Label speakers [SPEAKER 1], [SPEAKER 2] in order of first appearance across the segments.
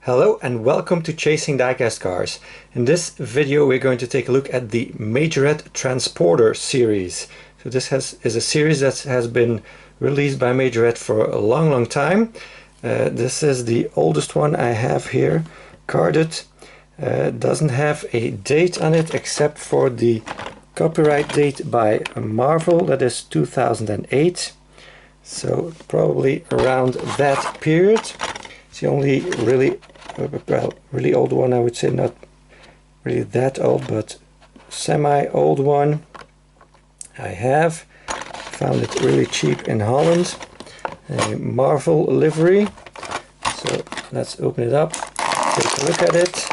[SPEAKER 1] Hello and welcome to Chasing Diecast Cars. In this video we're going to take a look at the Majorette Transporter series. So this is a series that has been released by Majorette for a long time. This is the oldest one I have here, carded. Doesn't have a date on it except for the copyright date by Marvel, that is 2008. So probably around that period. It's the only really old one, I would say, not really that old, but semi-old one I have. Found it really cheap in Holland. A Marvel livery. So let's open it up, take a look at it.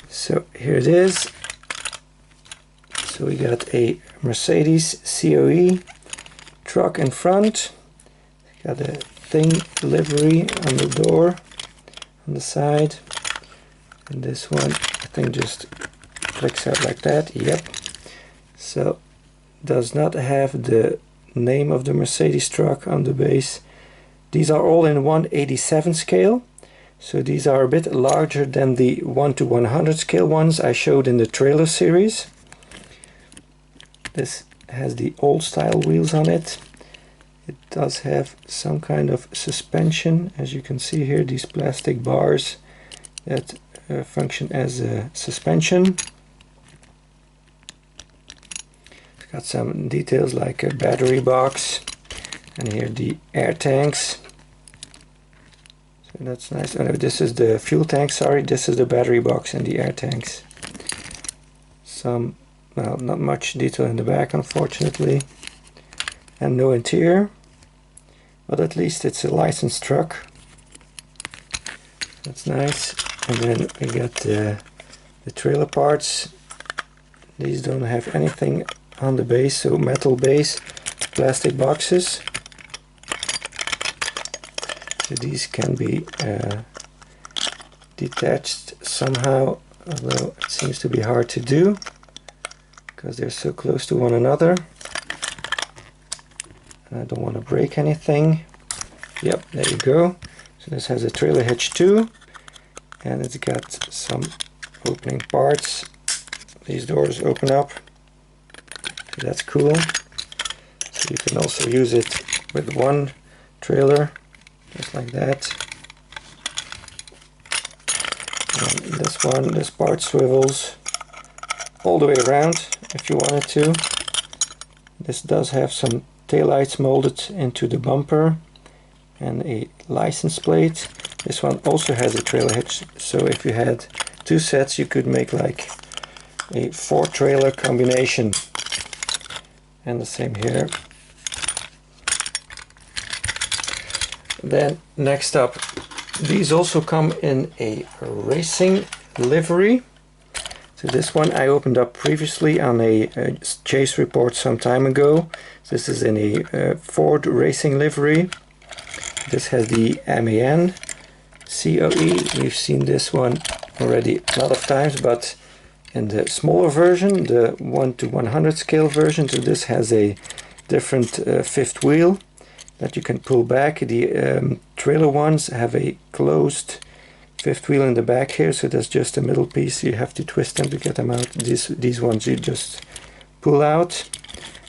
[SPEAKER 1] So here it is. So we got a Mercedes COE truck in front. Got a thing livery on the door, on the side. And this one, I think, just clicks out like that. Yep. So does not have the name of the Mercedes truck on the base. These are all in 1/87 scale. So these are a bit larger than the 1/100 scale ones I showed in the trailer series. This has the old style wheels on it. It does have some kind of suspension, as you can see here, these plastic bars that function as a suspension. It's got some details like a battery box, and here the air tanks. So that's nice. Oh, no, this is the fuel tank, sorry, this is the battery box and the air tanks. Some, well, not much detail in the back, unfortunately, and no interior, but at least it's a licensed truck. That's nice. And then we got the trailer parts. These don't have anything on the base, so metal base, plastic boxes. So these can be detached somehow, although it seems to be hard to do because they're so close to one another. And I don't want to break anything. Yep, there you go. So this has a trailer hitch too, and it's got some opening parts. These doors open up. So that's cool. So you can also use it with one trailer, just like that. And this part swivels all the way around if you wanted to. This does have some taillights molded into the bumper and a license plate. This one also has a trailer hitch, so if you had two sets you could make like a 4-trailer combination. And the same here. Then next up, these also come in a racing livery. So this one I opened up previously on a chase report some time ago. This is in a Ford racing livery. This has the MAN COE. We've seen this one already a lot of times, but in the smaller version, the 1/100 scale version, so this has a different fifth wheel that you can pull back. The trailer ones have a closed fifth wheel in the back here, so that's just a middle piece. You have to twist them to get them out. These ones you just pull out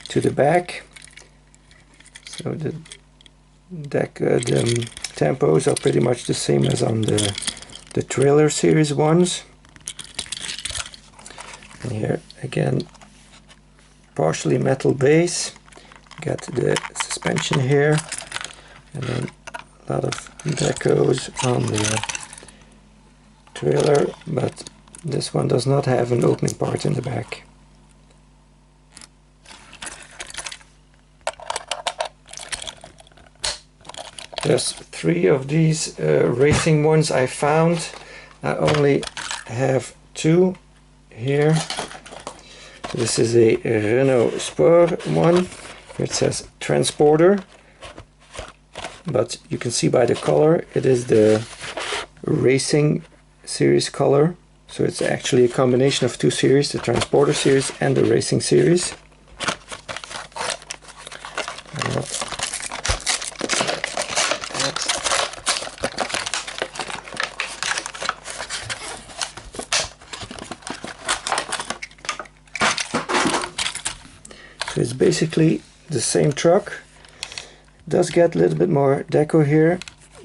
[SPEAKER 1] to the back. So the tempos are pretty much the same as on the trailer series ones. And here again, partially metal base. Got the suspension here, and then a lot of decos on the trailer, but this one does not have an opening part in the back. There's 3 of these racing ones I found. I only have 2 here. So this is a Renault Sport one. It says Transporter, but you can see by the color it is the racing series color. So it's actually a combination of two series, the Transporter series and the Racing series. So it's basically the same truck. It does get a little bit more deco here,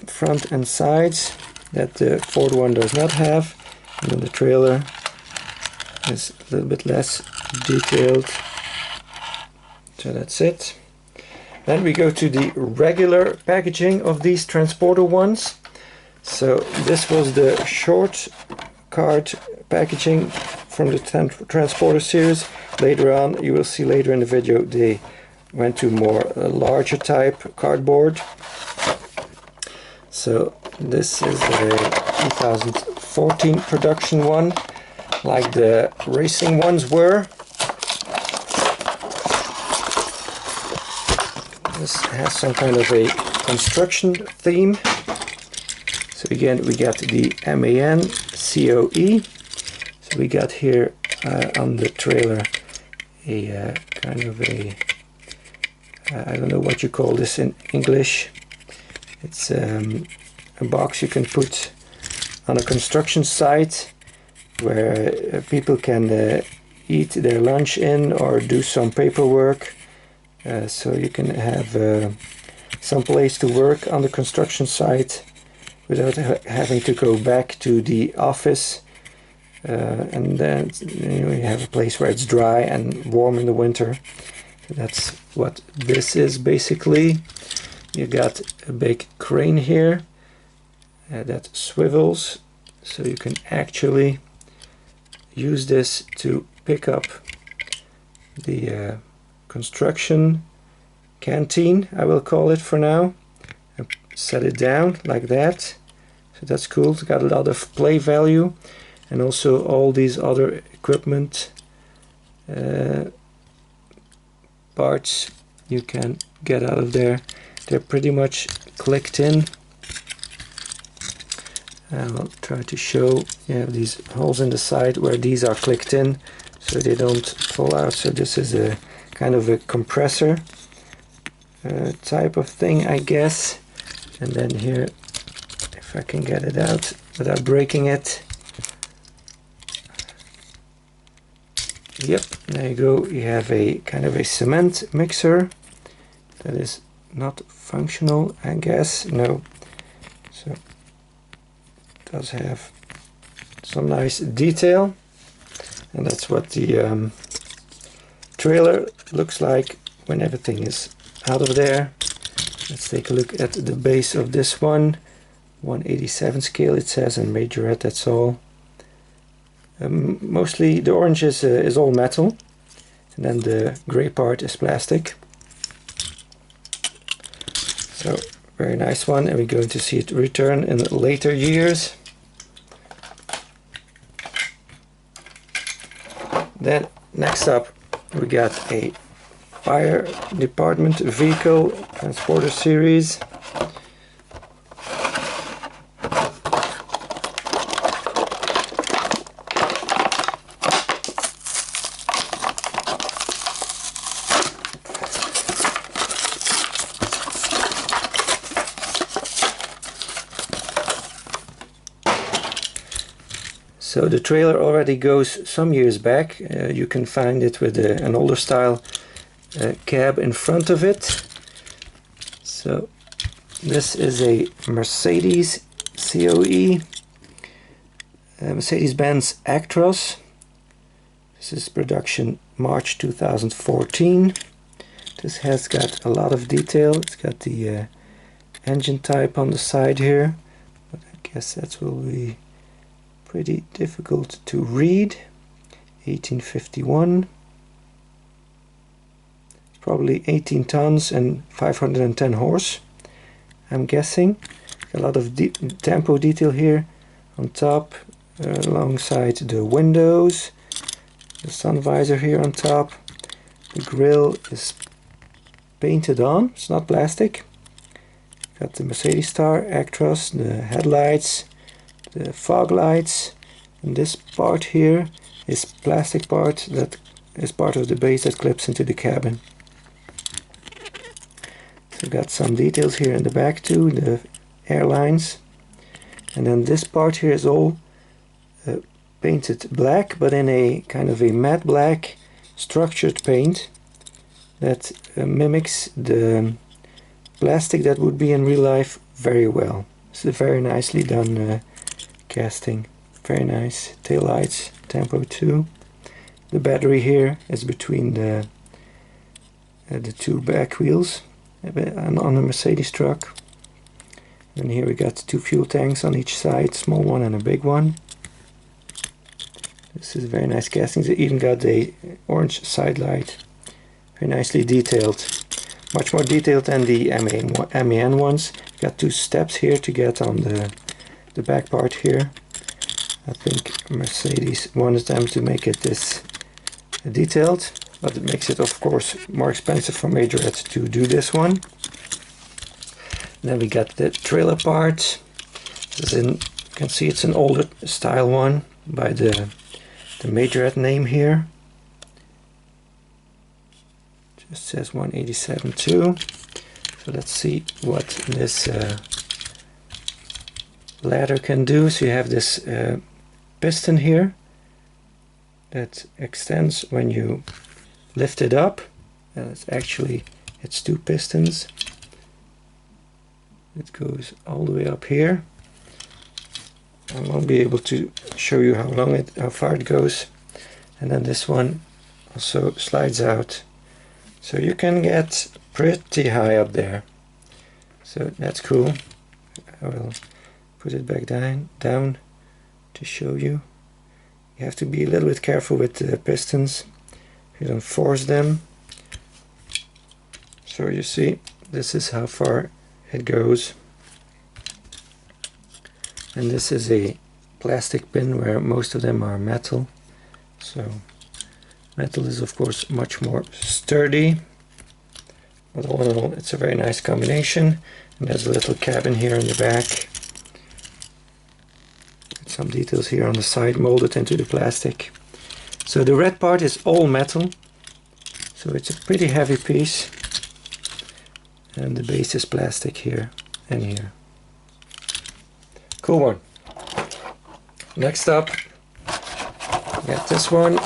[SPEAKER 1] front and sides, that the Ford one does not have. And then the trailer is a little bit less detailed. So that's it. Then we go to the regular packaging of these Transporter ones. So this was the short card packaging from the Transporter series. Later on, you will see later in the video, they went to more larger type cardboard. So this is a 2014 production one, like the racing ones were. This has some kind of a construction theme. So again, we got the MAN COE. So we got here on the trailer a kind of a I don't know what you call this in English. It's a box you can put on a construction site where people can eat their lunch in or do some paperwork. So you can have some place to work on the construction site without having to go back to the office. And then you have a place where it's dry and warm in the winter. So that's what this is basically. You got a big crane here that swivels, so you can actually use this to pick up the construction canteen, I will call it for now, and set it down like that. So that's cool. It's got a lot of play value, and also all these other equipment parts you can get out of there. They're pretty much clicked in. I'll try to show. You have these holes in the side where these are clicked in so they don't fall out. So this is a kind of a compressor type of thing, I guess. And then here, if I can get it out without breaking it. Yep, there you go. You have a kind of a cement mixer that is not functional, I guess. No. So it does have some nice detail, and that's what the trailer looks like when everything is out of there. Let's take a look at the base of this one. 187 scale it says, and Majorette, that's all. Mostly the orange is all metal, and then the gray part is plastic. So very nice one, and we're going to see it return in later years. Then next up we got a fire department vehicle Transporter series. So the trailer already goes some years back. You can find it with an older style cab in front of it. So this is a Mercedes COE, Mercedes-Benz Actros. This is production March 2014. This has got a lot of detail. It's got the engine type on the side here, but I guess that will be pretty difficult to read. 1851. It's probably 18 tons and 510 horse, I'm guessing. A lot of tempo detail here on top, alongside the windows, the sun visor here on top. The grille is painted on, it's not plastic. Got the Mercedes star, Actros, the headlights, the fog lights, And this part here is plastic part that is part of the base that clips into the cabin. So we've got some details here in the back too, the airlines. And then this part here is all painted black, but in a kind of a matte black structured paint that mimics the plastic that would be in real life very well. It's a very nicely done casting. Very nice. Tail lights, tempo 2. The battery here is between the two back wheels on a Mercedes truck. And here we got 2 fuel tanks on each side, small one and a big one. This is very nice casting. They even got the orange side light. Very nicely detailed. Much more detailed than the MAN ones. Got 2 steps here to get on the back part here. I think Mercedes wanted them to make it this detailed, but it makes it of course more expensive for Majorette to do this one. Then we got the trailer part. This is you can see it's an older style one by the Majorette name here. Just says 187.2. So let's see what this ladder can do. So you have this piston here that extends when you lift it up, and it's 2 pistons. It goes all the way up here. I won't be able to show you how far it goes. And then this one also slides out, so you can get pretty high up there. So that's cool. I will put it back down to show you. You have to be a little bit careful with the pistons. You don't force them. So you see, this is how far it goes. And this is a plastic pin where most of them are metal. So metal is of course much more sturdy. But all in all, it's a very nice combination. And there's a little cabin here in the back. Some details here on the side molded into the plastic. So the red part is all metal, so it's a pretty heavy piece, and the base is plastic here and here. Cool one. Next up, we got this one.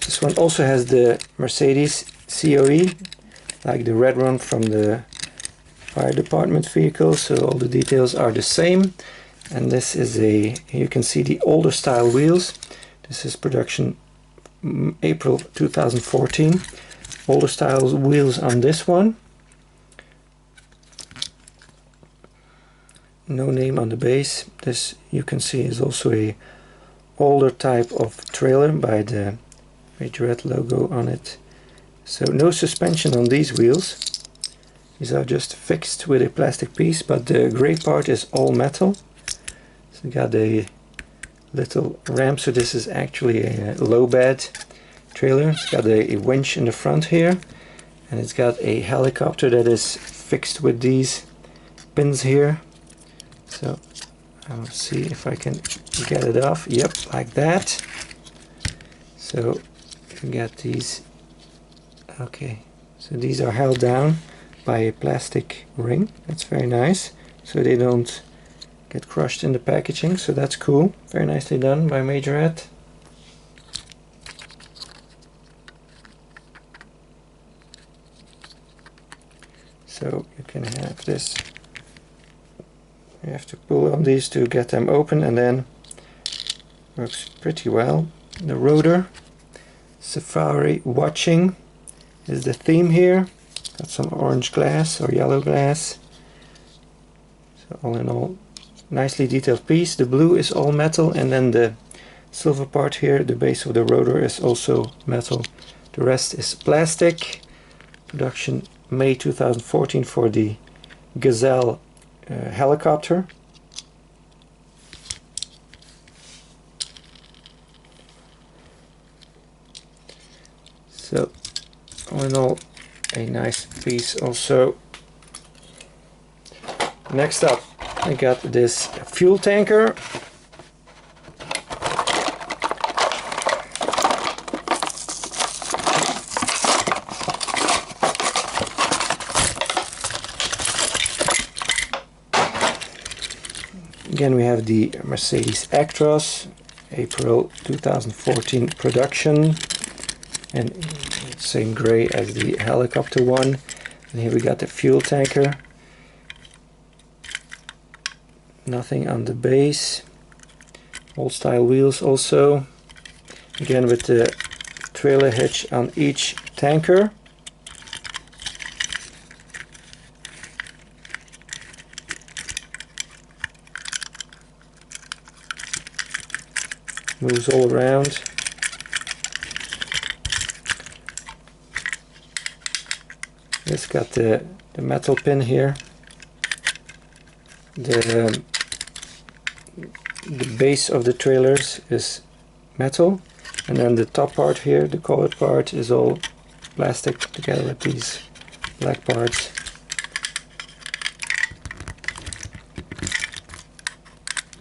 [SPEAKER 1] This one also has the Mercedes COE, like the red one from the fire department vehicle, so all the details are the same. And this is you can see the older style wheels. This is production April 2014. Older style wheels on this one. No name on the base. This you can see is also a older type of trailer by the Majorette logo on it. So no suspension on these wheels. These are just fixed with a plastic piece, but the gray part is all metal. So we got a little ramp, so this is actually a low bed trailer. It's got a winch in the front here, and it's got a helicopter that is fixed with these pins here. So I'll see if I can get it off. Yep, like that. So you get these. Okay, so these are held down by a plastic ring. That's very nice, so they don't get crushed in the packaging, so that's cool. Very nicely done by Majorette. So you can have this, you have to pull on these to get them open, and then works pretty well. The rotor, Safari Watching is the theme here. Got some orange glass or yellow glass. So all in all, nicely detailed piece. The blue is all metal, and then the silver part here, the base of the rotor, is also metal. The rest is plastic. Production May 2014 for the Gazelle helicopter. all in all, a nice piece also. Next up, I got this fuel tanker. Again, we have the Mercedes Actros, April 2014 production, and same gray as the helicopter one. And here we got the fuel tanker. Nothing on the base. Old style wheels also. Again with the trailer hitch on each tanker. Moves all around. It's got the metal pin here. The base of the trailers is metal, and then the top part here, the colored part, is all plastic together with these black parts.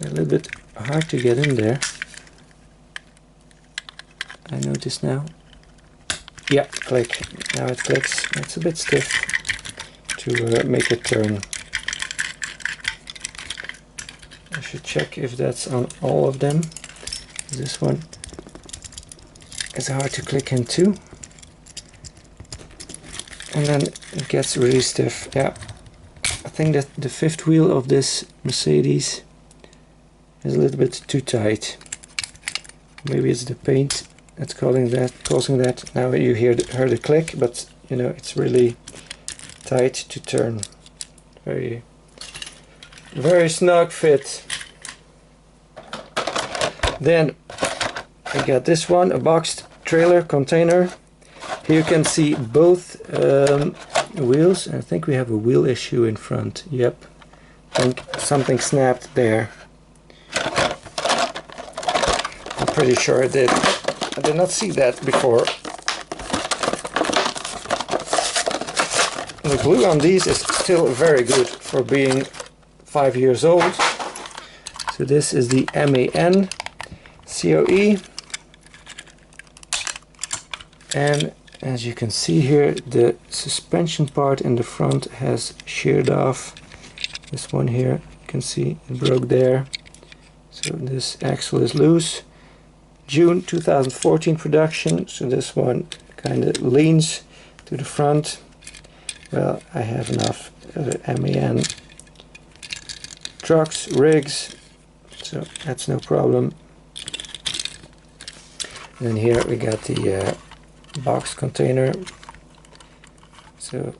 [SPEAKER 1] A little bit hard to get in there, I notice now. Yeah, click. Now it clicks. It's a bit stiff to make it turn. I should check if that's on all of them. This one is hard to click into. And then it gets really stiff. Yeah, I think that the fifth wheel of this Mercedes is a little bit too tight. Maybe it's the paint that's causing that. Now you heard the click, but you know it's really tight to turn. Very snug fit. Then I got this one, a boxed trailer container. Here you can see both wheels. I think we have a wheel issue in front. Yep, I think something snapped there. I'm pretty sure it did. I did not see that before. The glue on these is still very good for being 5 years old. So this is the MAN COE, and as you can see here, the suspension part in the front has sheared off. This one here, you can see it broke there. So this axle is loose. June 2014 production, so this one kind of leans to the front. Well, I have enough MAN trucks, rigs, so that's no problem. And then here we got the box container, so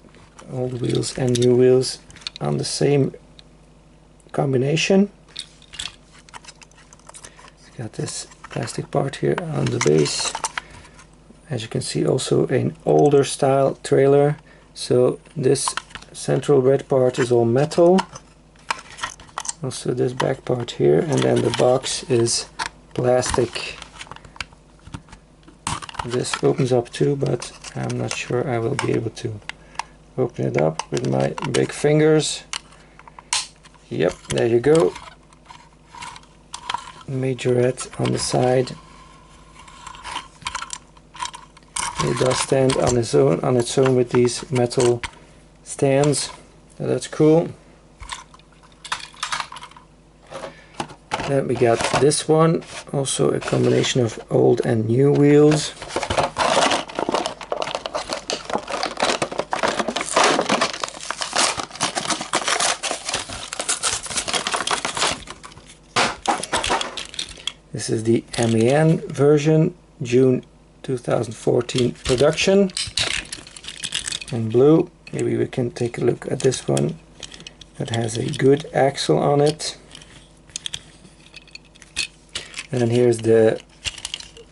[SPEAKER 1] old wheels and new wheels on the same combination. Got this plastic part here on the base. As you can see, also an older style trailer, so this central red part is all metal. Also this back part here, and then the box is plastic. This opens up too, but I'm not sure I will be able to open it up with my big fingers. Yep, there you go. Majorette on the side. It does stand on its own with these metal stands. So that's cool. Then we got this one, also a combination of old and new wheels. This is the MAN version, June 2014 production, in blue. Maybe we can take a look at this one. That has a good axle on it. And then here's the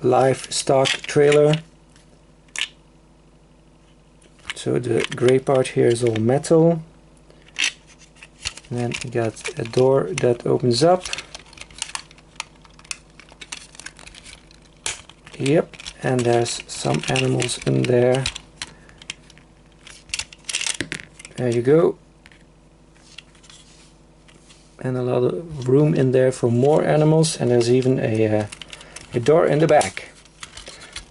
[SPEAKER 1] livestock trailer. So the gray part here is all metal. And then you got a door that opens up. Yep, and there's some animals in there. There you go. And a lot of room in there for more animals, and there's even a door in the back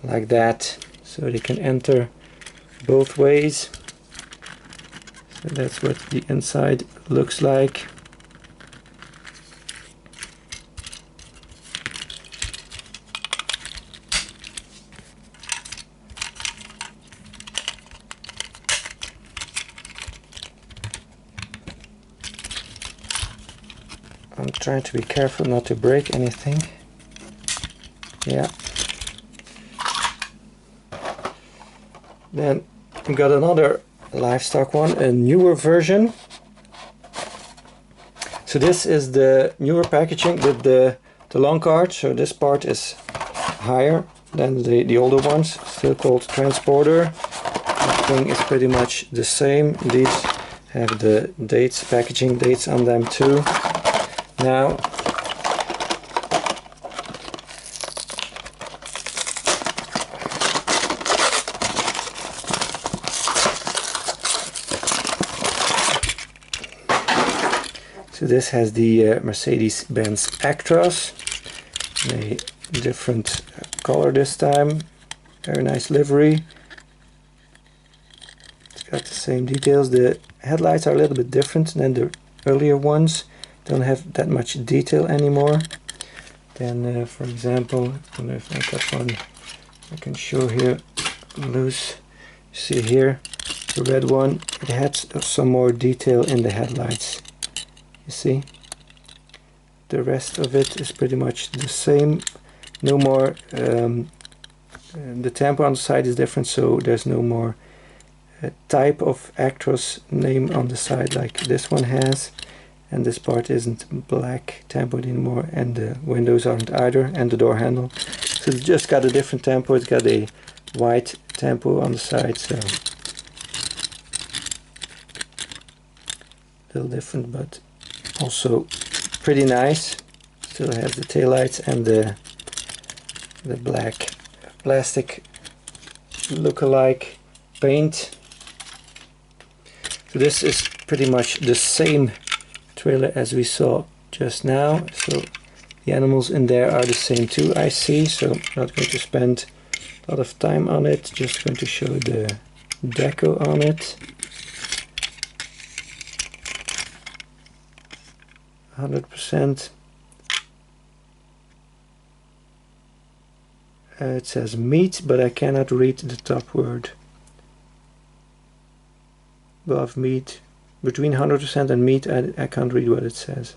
[SPEAKER 1] like that, so they can enter both ways. So that's what the inside looks like. I'm trying to be careful not to break anything. Yeah. Then we got another livestock one, a newer version. So this is the newer packaging with the long card. So this part is higher than the older ones, still called Transporter. The thing is pretty much the same. These have the dates, packaging dates on them too. Now, so this has the Mercedes-Benz Actros, a different color this time, very nice livery. It's got the same details. The headlights are a little bit different than the earlier ones. Don't have that much detail anymore. Then for example, I don't know if I got one I can show here loose. You see here the red one, it had some more detail in the headlights. You see, the rest of it is pretty much the same. No more the tempo on the side is different, so there's no more type of Actros name on the side like this one has. And this part isn't black tempoed anymore, and the windows aren't either, and the door handle. So it's just got a different tempo. It's got a white tempo on the side, so a little different, but also pretty nice. Still has the taillights and the black plastic look-alike paint. So this is pretty much the same trailer as we saw just now, so the animals in there are the same too, I see, so I'm not going to spend a lot of time on it, just going to show the deco on it. 100%. It says meat, but I cannot read the top word. Above meat. Between 100% and meat, I can't read what it says.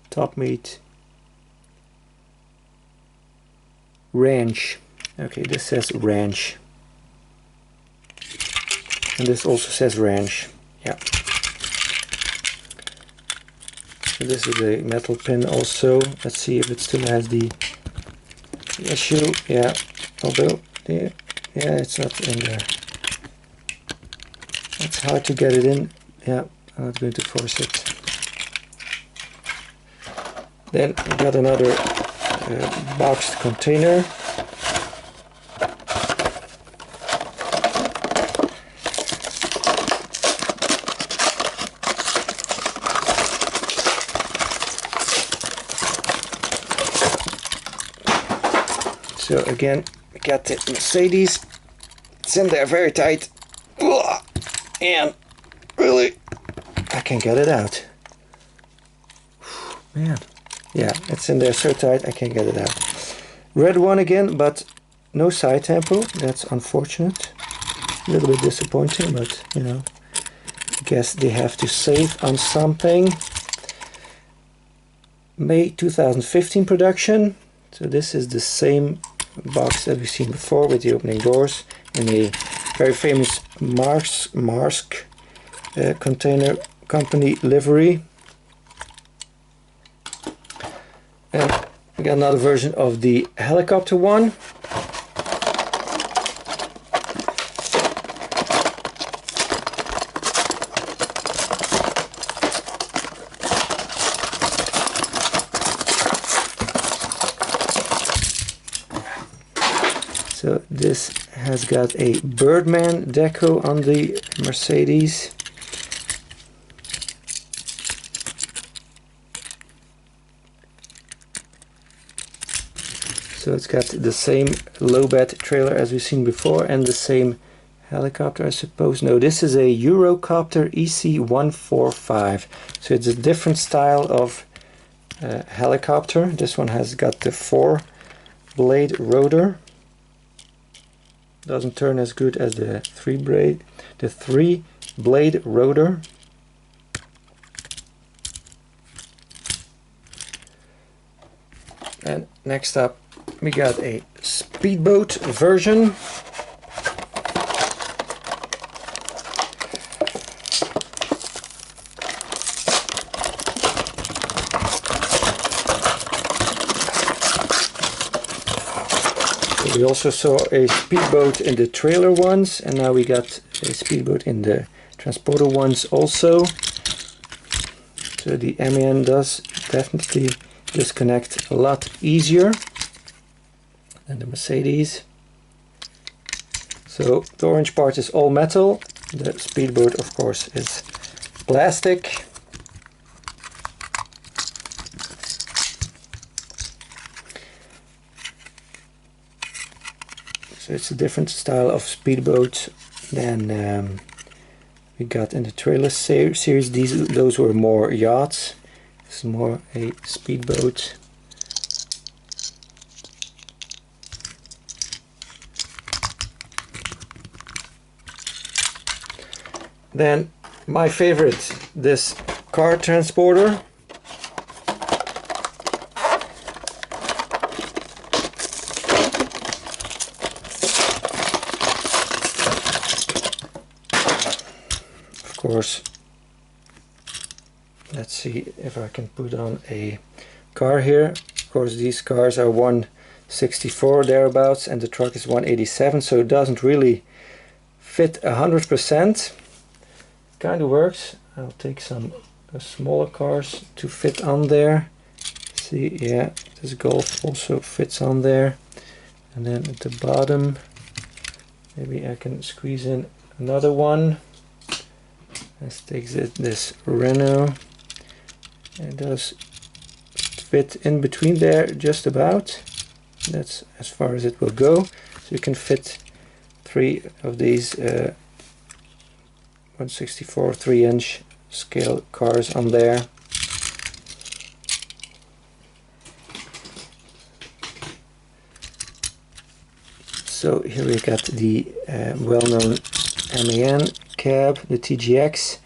[SPEAKER 1] Top meat. Ranch. Okay, this says ranch. And this also says ranch. Yeah. So this is a metal pin also. Let's see if it still has the issue. Yeah. Although, yeah, it's not in there. It's hard to get it in. Yeah, I'm not going to force it. Then we got another boxed container. So again, we got the Mercedes. It's in there very tight. And really, I can't get it out. Man, yeah, it's in there so tight I can't get it out. Red one again, but no side tempo. That's unfortunate. A little bit disappointing, but you know, I guess they have to save on something. May 2015 production. So this is the same box that we've seen before with the opening doors in a very famous Maersk container company livery. And we got another version of the helicopter one. So this has got a Birdman deco on the Mercedes. So it's got the same low bed trailer as we've seen before, and the same helicopter, I suppose. No, this is a Eurocopter EC145. So it's a different style of helicopter. This one has got the 4-blade rotor. Doesn't turn as good as the 3-blade rotor. And next up we got a Speedboat version. We also saw a Speedboat in the trailer ones, and now we got a Speedboat in the transporter ones also. So the MAN does definitely disconnect a lot easier than the Mercedes. So the orange part is all metal, the Speedboat of course is plastic. So it's a different style of Speedboat than we got in the trailer series. Those were more yachts. This is more a Speedboat. Then my favorite, this car transporter. Of course, let's see if I can put on a car here. Of course, these cars are 164 thereabouts and the truck is 187, so it doesn't really fit 100%. Kind of works. I'll take some smaller cars to fit on there. See, yeah, this Golf also fits on there. And then at the bottom, maybe I can squeeze in another one. Let's take this Renault. It does fit in between there just about. That's as far as it will go. So you can fit 3 of these 164 3-inch scale cars on there. So here we got the well-known MAN cab, the TGX,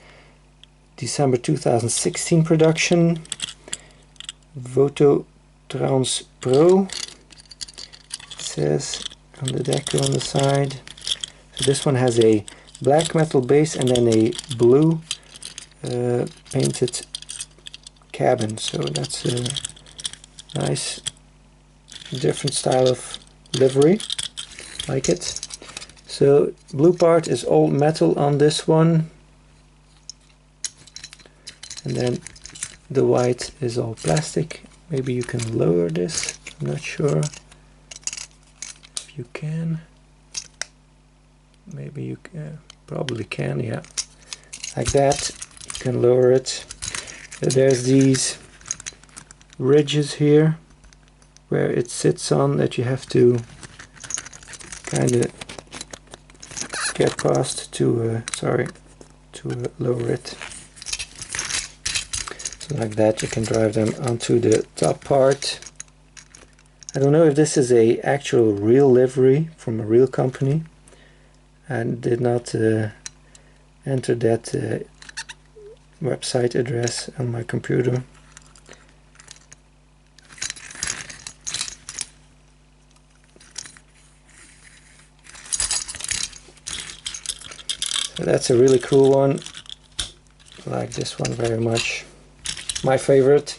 [SPEAKER 1] December 2016 production, Voto Trans Pro, it says on the deco on the side. So this one has a black metal base and then a blue painted cabin, so that's a nice different style of livery, like it. So blue part is all metal on this one, and then the white is all plastic. Maybe you can lower this, I'm not sure if you can. Maybe you can, probably can, yeah, like that. You can lower it. There's these ridges here where it sits on that you have to kind of get past to lower it. So like that you can drive them onto the top part. I don't know if this is a actual real livery from a real company. And did not enter that website address on my computer. So that's a really cool one. I like this one very much. My favorite.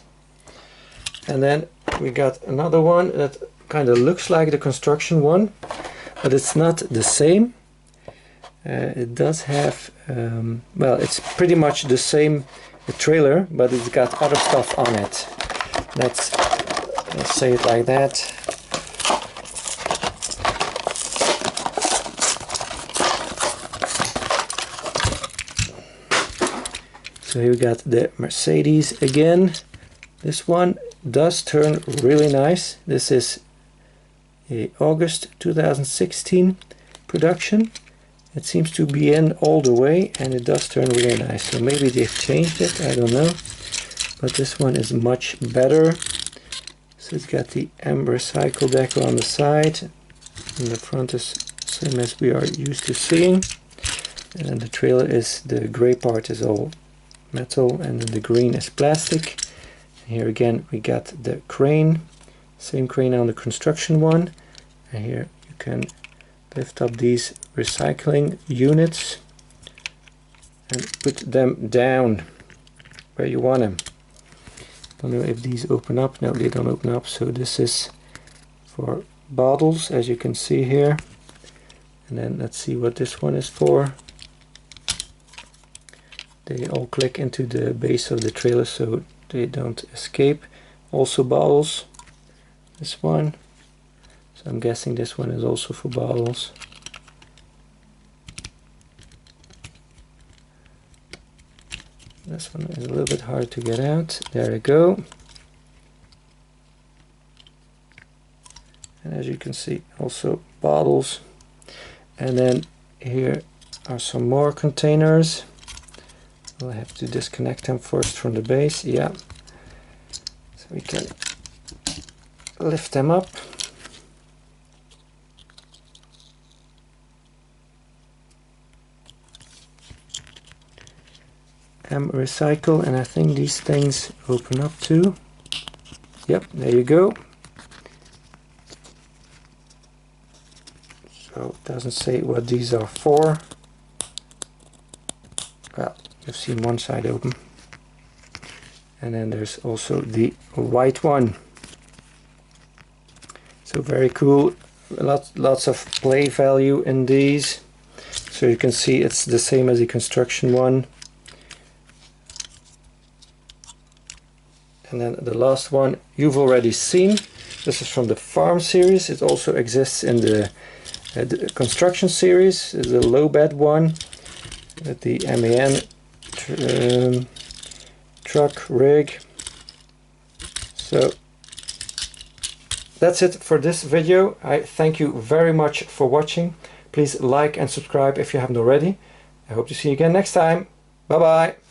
[SPEAKER 1] And then we got another one that kind of looks like the construction one, but it's not the same. It does have, well, it's pretty much the same trailer, but it's got other stuff on it. Let's say it like that. So here we got the Mercedes again. This one does turn really nice. This is a August 2016 production. It seems to be in all the way, and it does turn really nice. So maybe they've changed it, I don't know. But this one is much better. So it's got the M Recycle decal on the side, and the front is same as we are used to seeing. And then the trailer is, the gray part is all metal, and then the green is plastic. And here again we got the crane, same crane on the construction one. And here you can lift up these recycling units and put them down where you want them. Don't know if these open up. No, they don't open up. So this is for bottles, as you can see here. And then let's see what this one is for. They all click into the base of the trailer so they don't escape. Also bottles. This one. So I'm guessing this one is also for bottles. This one is a little bit hard to get out. There we go. And as you can see, also bottles. And then here are some more containers. We'll have to disconnect them first from the base. Yeah. So we can lift them up. Recycle, and I think these things open up too. Yep, there you go. So it doesn't say what these are for. Well, you've seen one side open. And then there's also the white one. So very cool. Lots of play value in these. So you can see it's the same as the construction one. And then the last one you've already seen. This is from the farm series. It also exists in the construction series. It's a low bed one with the MAN truck rig. So that's it for this video. I thank you very much for watching. Please like and subscribe if you haven't already. I hope to see you again next time. Bye bye.